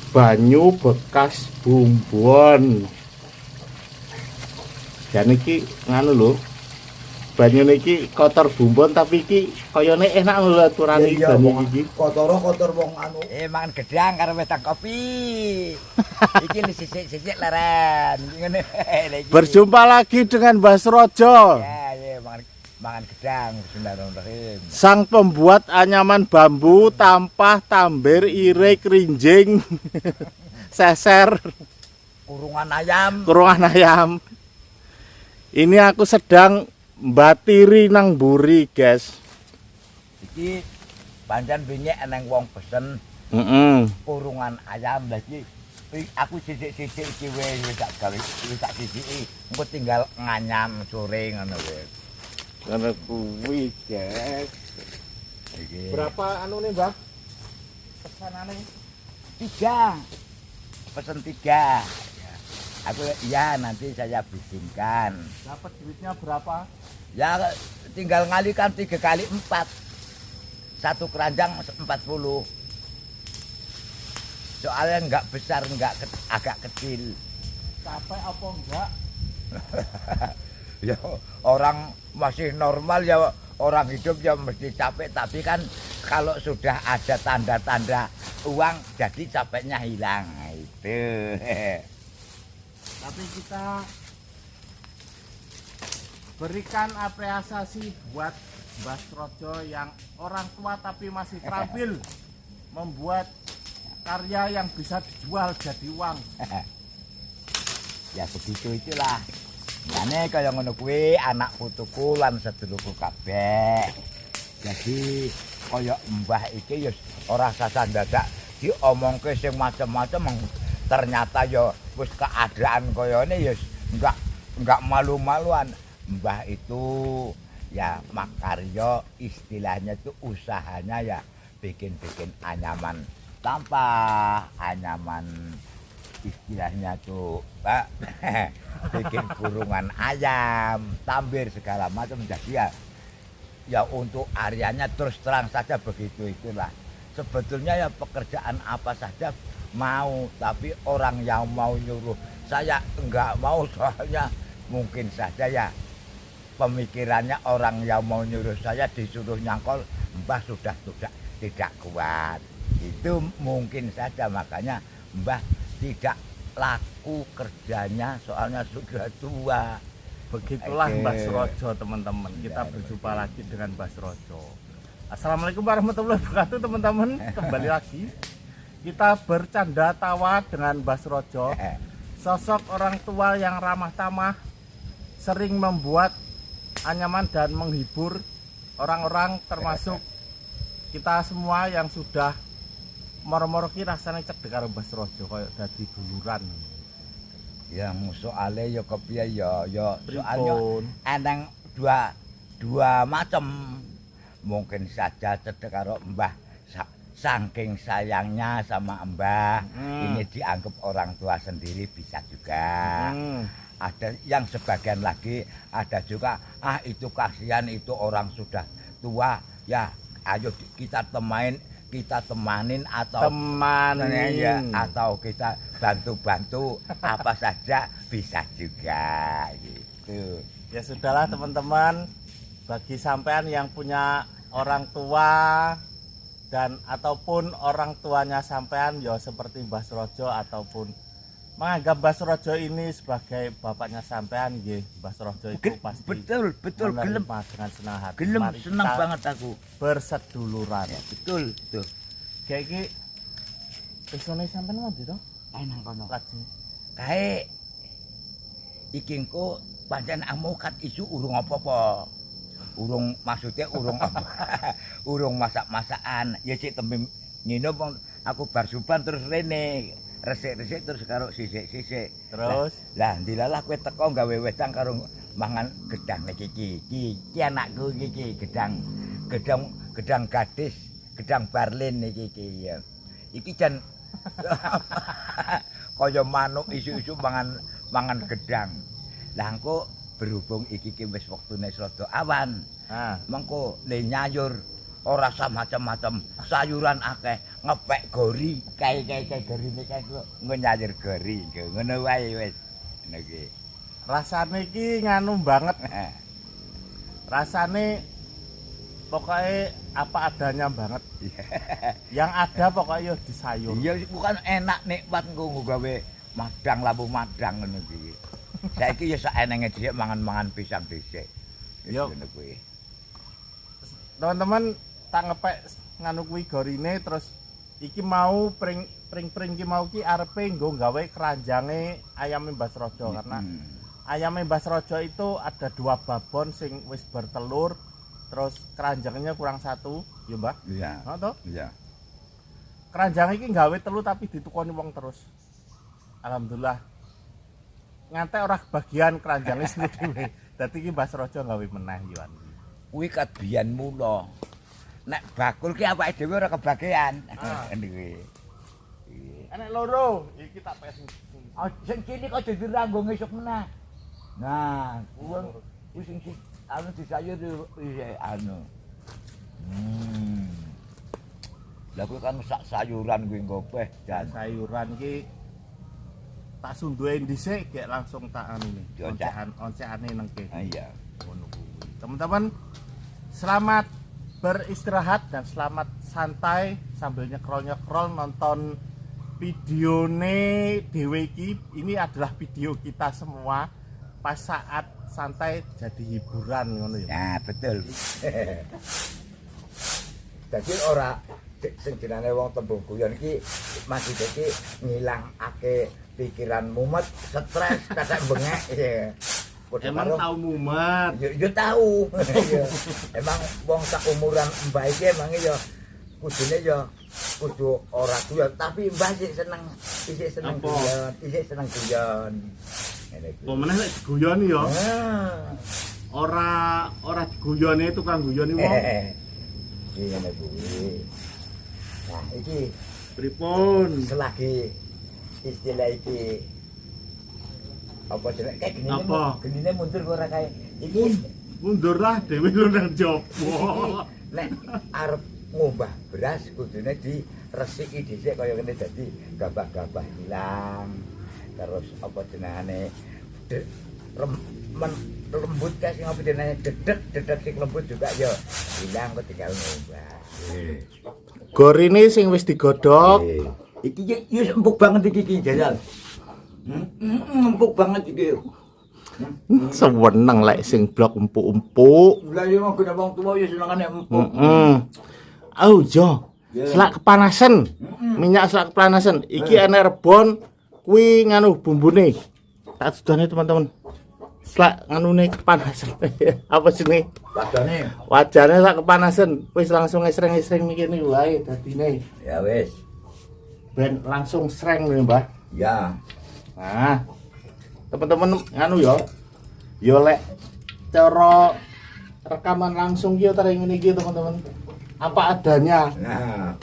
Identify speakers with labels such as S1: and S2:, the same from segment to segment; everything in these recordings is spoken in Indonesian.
S1: banyu bekas bumbon. Dan iki nganu lho. Banyu niki kotor bumbon tapi iki kayane enak lho aturane banyu iki.
S2: Kotor wong anu.
S3: Mangan gedang karo wedang kopi. Iki sisik-sisik leren. Ngene.
S1: Berjumpa lagi dengan Mbah Srojo.
S3: Ya, mangan gedang bismillahirrahmanirrahim.
S1: Sang pembuat anyaman bambu, tampah, tambir, irik, rinjing, seser,
S3: Kurungan ayam.
S1: Ini aku sedang mbatiri nang mburi, guys.
S3: Iki pancen wingi eneng wong pesen kurungan ayam lagi. Aku sisik-sisik iki wis tak gawe, wis tak sisiki. Engko tinggal nganyam sore ngono wis.
S1: Karena kuwi, guys.
S3: Iki.
S1: Berapa anu nih, Mbak? Pesanane?
S3: 3. Pesen 3. Ya. Aku ya nanti saya bikinkan.
S1: Dapat duitnya berapa?
S3: Ya tinggal ngalikan 3 kali 4. 1 keranjang 40. Soalnya enggak besar, agak kecil.
S1: Capek apa enggak?
S3: Ya orang masih normal ya, orang hidup ya mesti capek, tapi kan kalau sudah ada tanda-tanda uang jadi capeknya hilang. Nah, itu.
S1: Tapi kita berikan apresiasi buat Mbah Srojo yang orang tua tapi masih terampil membuat karya yang bisa dijual jadi uang.
S3: Ya begitu itulah. Jane kaya ngono kuwi anak putuku lan sedulurku kabeh. Jadi kaya mbah iki ya ora sasah dadak diomongke sing macem-macem ternyata ya wis keadaan kayane ya enggak malu-maluan. Mbah itu ya makarya istilahnya itu usahanya ya bikin-bikin anyaman tampah, anyaman istilahnya tuh Pak bikin kurungan ayam, tambir segala macam. Jadi ya untuk areanya terus terang saja begitu itulah. Sebetulnya ya pekerjaan apa saja mau, tapi orang yang mau nyuruh saya enggak mau, soalnya mungkin saja ya pemikirannya orang yang mau nyuruh saya disuruh nyangkol Mbah sudah tidak kuat. Itu mungkin saja makanya Mbah tidak laku kerjanya soalnya sudah tua.
S1: Begitulah Mbah Srojo, teman-teman. Kita berjumpa lagi dengan Mbah Srojo. Assalamualaikum warahmatullahi wabarakatuh, teman-teman. Kembali lagi kita bercanda tawa dengan Mbah Srojo, sosok orang tua yang ramah tamah, sering membuat anyaman dan menghibur orang-orang, termasuk kita semua yang sudah moro-moro ki rasane cedhek karo Mbah Srojo kaya dadi duluran.
S3: Ya soalnya ya kepiye ya soalnya
S1: Pripun?
S3: eneng dua macam. Mungkin saja cedhek karo Mbah saking sayangnya sama Mbah ini dianggap orang tua sendiri bisa juga. Ada yang sebagian lagi ada juga itu kasihan, itu orang sudah tua ya, ayo kita temanin atau ya, atau kita bantu-bantu apa saja bisa juga gitu.
S1: Ya sudahlah, teman-teman, bagi sampean yang punya orang tua dan ataupun orang tuanya sampean ya seperti Mbah Srojo ataupun menganggap Mbah Srojo ini sebagai bapaknya sampean, nggih, Mbah Srojo itu pasti
S3: betul gelem
S1: dengan senang hati.
S3: gelem
S1: Mari
S3: senang
S1: kita
S3: banget aku
S1: berseduluran.
S3: ya, betul
S1: Kayak iki pesone sampean ngondi to?
S3: nang kono
S1: Lajeng.
S3: kae iki engko pancen amukat isu urung apa-apa, maksudnya urung apa urung masak-masakan ya sik tembe nginum aku bar suban terus rene resik-resik terus karo sisik-sisik
S1: Terus
S3: lah ndilalah kowe teko gawe wedang karo mangan gedang iki anakku iki gedang gadis, gedang Barlin iki ya. Iki jan kaya manuk isu-isu mangan gedang. Lah engko berhubung iki wis wektune rada awan. Mengko le nyayur ora macam-macam sayuran akeh ngepek gori kae gorine kae nggo nyayur gori ngono wae wis ngono ki
S1: rasane iki nganu banget rasane pokoknya apa adanya banget yang ada pokoknya di sayur
S3: iya bukan enak nikmat nggo gawe madang lampu madang ngono ki saiki ya sak enenge dhisik mangan-mangan pisang dhisik
S1: yo
S3: ngono kuwi
S1: teman-teman tak ngepek nganu kuwi gorine terus iki mau pring ki mau ki arepe nggo gawe keranjange ayam Mbas Rojo karena ayam Mbas Rojo itu ada 2 babon sing wis bertelur terus keranjangnya kurang 1 ya Mbah
S3: iya
S1: toh
S3: iya
S1: keranjang iki gawe telu tapi ditukoni wong terus alhamdulillah ngantek ora kebagian keranjange sing dhewe dadi iki Mbas Rojo gawe meneh yo
S3: kuwi kadbian mula nek bakul ki awake dhewe ora kebagian kuwi
S1: enek loro iki tak pes
S3: sing cilik aja diranggo ngesuk meneh nah kuwi sing anu disayur anu lah kuwi kan sak sayuran kuwi ngopeh dan
S1: sayuran ki tak sunduhe dhisik gek langsung tak anu nih oncekan-oncekane nengke
S3: iya
S1: ngono kuwi teman-teman selamat beristirahat dan selamat santai sambil nyekrol-nyekrol nonton videone dhewe iki. Ini adalah video kita semua pas saat santai jadi hiburan ngono ya.
S3: Ya, betul. Jadi ora sing jenenge wong tembung guyon iki maksud iki ngilangake pikiran mumet, stres, kasak bengek ya.
S1: Emang tahu mumet?
S3: Ya tahu. Emang wong sak umuran mbah iki emang ya kudune ya kudu ora guyon, tapi mbah sik seneng guyon, isih seneng guyon. Ngene iki.
S1: Pemenah lek diguyoni ya. Ora diguyoni tukang guyoni wong.
S3: Iya ngene kuwi. Nah, iki
S1: pripun?
S3: Selagi istilah iki apa jenenge kayak gini genine mundur ora kae iki
S1: mundur lah dhewe lu nang jopo
S3: nek arep ngombah beras kudune diresiki dhisik kaya ngene dadi gabah-gabah ilang terus apa jenenge lembut kae sing apa jenenge dedek sing lembut juga ya ilang kok tinggal ngombah
S1: gorine sing wis digodhog
S3: iki ya empuk banget iki jajan empuk banget iki.
S1: Seweneng lek sing blok empuk-empuk.
S3: Lah yo ngene wong tuwa ya senengane empuk.
S1: Oh jo. Selak kepanasan. Minyak selak kepanasan. Iki enek rebon kuwi nganu bumbune. Tak sedone teman-teman. Selak nganune kepanasan. Apa jenenge? Wajane selak kepanasan. Wis langsung esreng-esreng ngene wae dadine.
S3: Ya wis.
S1: Ben langsung sreng lho, Mbah.
S3: Ya.
S1: Nah, teman-teman nganu ya. Yo lek cara rekaman langsung ki ta ngene iki teman-teman. Apa adanya.
S3: Nah.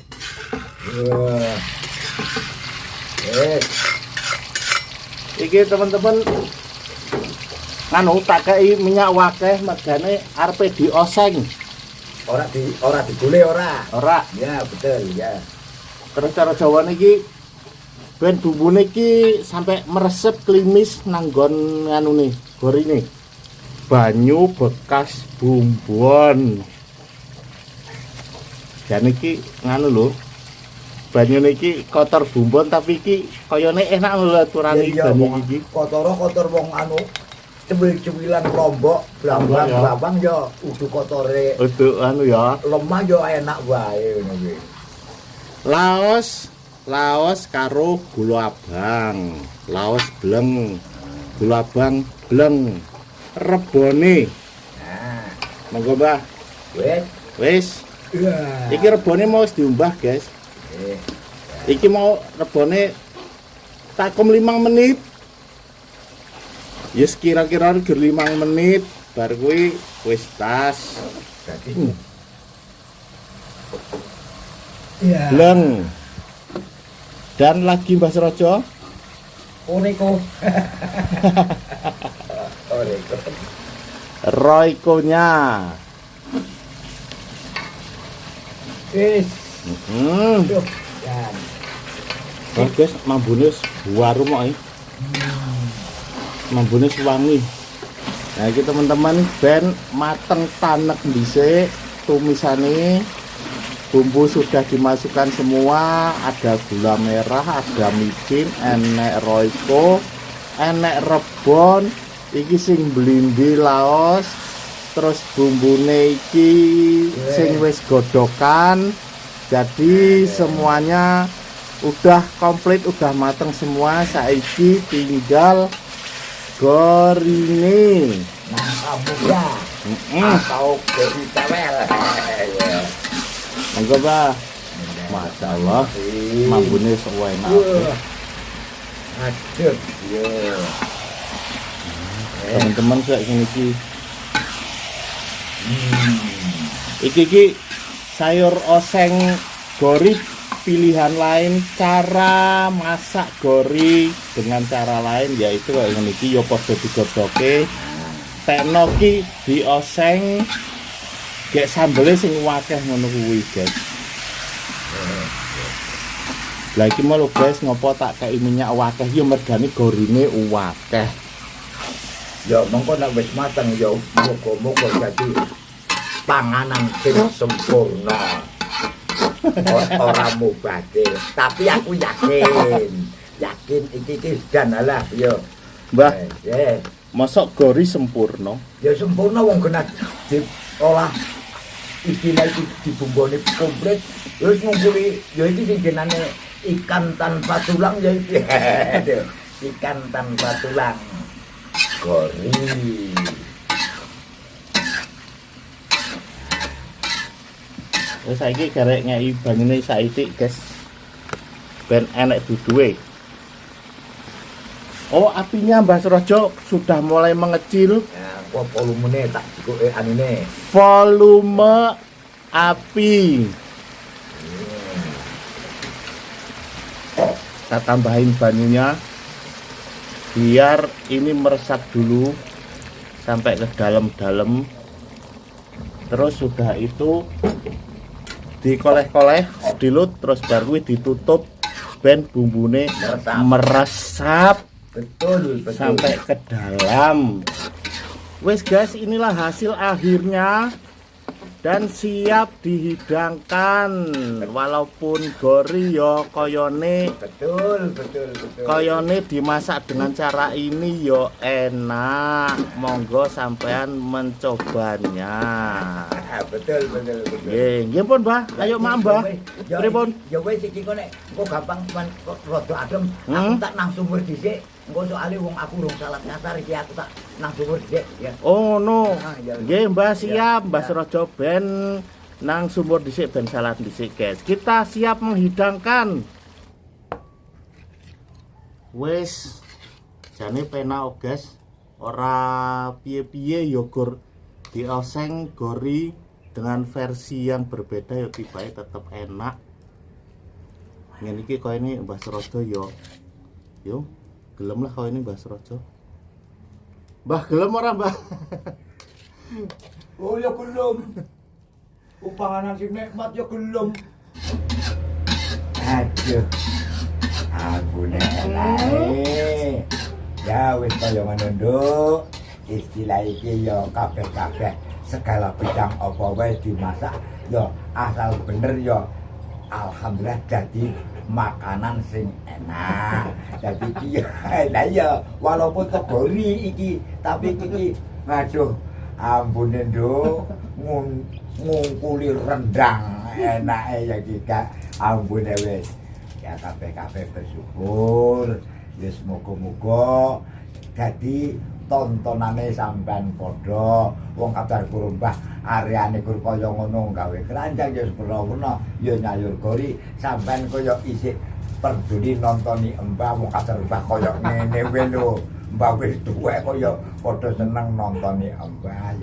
S1: Iki teman-teman nganu tak kei minyak wakeh mergane arepe dioseng.
S3: Ora digule ora.
S1: Ora.
S3: Ya, betul ya.
S1: Terus cara Jawane iki ben bumbune iki sampai meresep klimis nanggon nganune gorine banyu bekas bumbon dan iki nganu lho banyune iki kotor bumbon tapi iki kayane enak lho aturane banyu iki
S3: kotor wong anu cemil-cemilan lombok blambang ya udu kotore
S1: udu anu ya
S3: lemah ya enak wae ngono kuwi
S1: Laos karo gula abang, laos bleng, gula abang bleng, rebone.
S3: Nah,
S1: monggo Mbah. Wis.
S3: Iya.
S1: Iki rebone mau wis diumbah, guys. Iki mau rebone takum 5 menit. Yes kira-kira 5 menit bar kuwi wis tas.
S3: Iya.
S1: Bleng. Dan lagi Mbah Rojo
S3: Oreko. Wis. Duh, kan.
S1: Wah guys, mambune waru mok mambune wangi. Nah iki teman-teman ben mateng tanek dhisik tumisane. Bumbu sudah dimasukkan semua, ada gula merah, ada micin, enek royco, enek rebon, iki sing blindi laos, terus bumbune iki sing wis godokan. Jadi semuanya udah komplit, udah mateng semua. Saiki tinggal gorine.
S3: Nah, kamu ya. Atau gori tewel.
S1: Monggo, Bah. Masya Allah, mambune enak.
S3: Aduh, ya.
S1: Teman-teman saya iki. Iki sayur oseng gori pilihan lain, cara masak gori dengan cara lain yaitu kayak ngene iki ya padha digodoke. Tekno ki dioseng gek sambele sing akeh ngono kuwi, guys. Lah iki mau guys ngopo tak kei minyak akeh ya mergane gorine akeh.
S3: Ya mongko nek wis mateng ya muga-muga dadi panganan sing sempurna. Ora mubazir, tapi aku yakin iki dan alah ya.
S1: Mbah, mosok gori sempurna.
S3: Ya sempurna wong kena diolah istilah iki dibumbone komplit. Terus ngumpuli ya iki sing jenenge ikan tanpa tulang ya iki. Ikan tanpa tulang. Gori.
S1: Wis saiki garek ngeki banyune saiki, guys. Ben enek duduhe. Oh, apinya Mbah Surojo sudah mulai mengecil.
S3: Ya, kok volumene tak dikuke anune.
S1: Volume api. Kita tambahin banyunya biar ini meresap dulu sampai ke dalam-dalam. Terus sudah itu dikoleh-koleh, dilut, terus baru ditutup ben bumbune meresap.
S3: Betul.
S1: Sampai ke dalam. Wes guys, inilah hasil akhirnya dan siap dihidangkan. Walaupun gori yo koyone
S3: Betul.
S1: koyone dimasak dengan cara ini yo enak. Monggo sampean mencobanya.
S3: Betul.
S1: Nggih pun, Mbah. Ayo Mak, Mbah. Pripun?
S3: Ya wis iki kok nek engko gampang kok rada adem, aku tak nang sumur dhisik. Engko soalé wong aku urung salat ngasar iki aku tak nang sumur dhisik ya.
S1: Oh no.
S3: Ya.
S1: Nggih, Mbah siap. Mbah
S3: Ya.
S1: Surojo ben nang sumur dhisik ben salat dhisik, guys. Kita siap menghidangkan. Wes jane penak, guys. Ora piye-piye yogur dioseng gori dengan versi yang berbeda ya tibae tetap enak. Ngene iki koyo ini Mbah Surojo yo gelem lah koyo ini Mbah Surojo. Mbah gelem ora, Mbah?
S3: Oh ya gelem. Panganan sing nikmat ya gelem. Aduh. Aku nek ya wis kaya ngono nduk. Istilah iki ya kabeh-kabeh segala bidang apa wae dimasak ya asal bener ya alhamdulillah jadi makanan sing enak. Jadi iki lah ya walaupun tegori iki tapi iki aduh ampune nduk ngungkuli rendang enake ya iki gak ampune wis ya kabeh-kabeh bersyukur ya semoga-moga jadi tontonane sampean padha wong kabar kurumbah areane kur kaya ngono gawe keranjang ya sempurna ya nyayur gori sampean kaya isih peduli nontoni Mbah wong kabar Mbah kaya ngene wae lho Mbah wis tuwek kaya padha seneng nontoni Mbah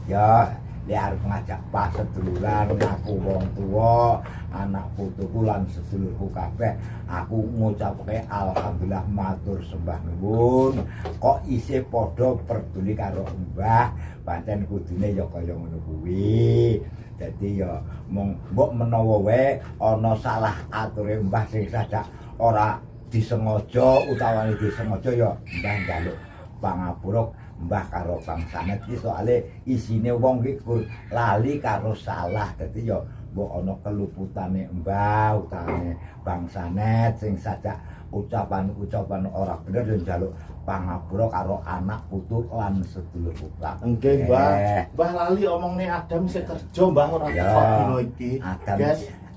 S3: ya dia harus ngajak pas seduluran aku wong tua anak putuku lan sedulurku kabeh aku ngucapke alhamdulillah matur sembah nuwun kok isih padha peduli karo Mbah pancen kudune ya kaya ngono kuwi Dadi ya mung mbok menawa wae ana salah ature Mbah sing saja ora disengaja utawane disengaja ya Mbah njaluk pangapura Mbah karo Bang Sanet iki soalé isine wong iki lali karo salah. Dadi ya mbok ana keluputane Mbah utawane Bang Sanet sing saja ucapan-ucapan ora bener yo njaluk pangapura karo anak putu lan sedulur putra.
S1: Nggih, Mbah. Mbah lali omongne Adam isih kerja, Mbah ora teko dina iki.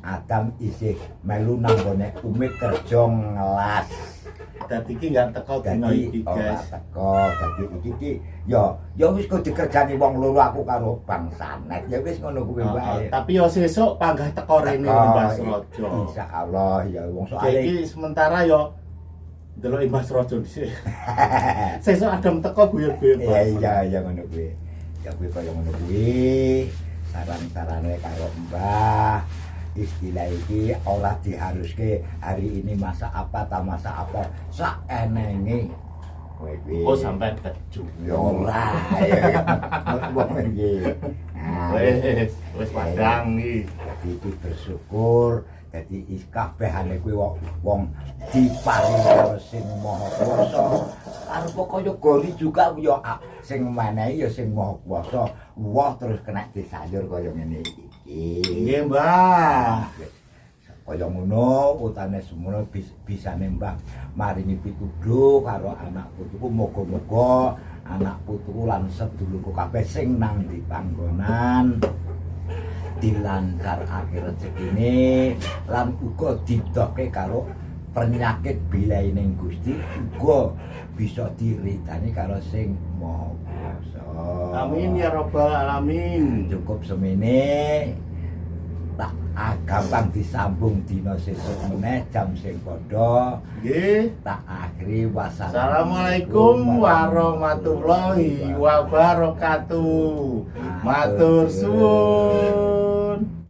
S3: Adam isih melu nang gone Umit kerja ngelas.
S1: Dadi iki enggak teko dina iki, guys.
S3: Ora teko. Dadi iki ya wis kok dikerjani wong loro aku karo Bang Sanet. Ya wis ngono kuwi wae.
S1: Tapi ya sesuk panggah teko rene Mbah Srojo.
S3: Insyaallah ya wong soalé
S1: iki sementara ya delok Mbah Srojo dhisik. Sesuk Adam teko guyon-guyon.
S3: Iya ngono kuwi. Ya kuwi kaya ngono kuwi. Saran-sarane karo Mbah. Istilah iki ora diharuske hari ini masak apa ta masak apa sak enenge. Kowe kuwi.
S1: Oh sampean keju.
S3: Ya ora. Wong iki.
S1: Wis padang iki.
S3: Dadi iki bersyukur dadi kabehane kuwi wong diparingi sing Maha Kuwasa. Arep kaya gori juga ya sing menehi ya sing Maha Kuwasa. Wah terus kena disayur kaya ngene iki.
S1: Nggih, Mbah.
S3: Kaya ngono utane semono bisane Mbah maringi pituduh karo anak putuku muga-muga anak putuku lan sedulurku kabeh sing nang di panggonan dilancarake rezekine lan uga didoke karo penyakit bilaining Gusti uga bisa diridani karo sing Maha Kuwasa.
S1: Amin ya rabbal alamin.
S3: Cukup semene tak gampang disambung dina sesuk meneh jam sing padha.
S1: Nggih.
S3: Tak akhiri
S1: Assalamualaikum warahmatullahi wabarakatuh. Matur suwun.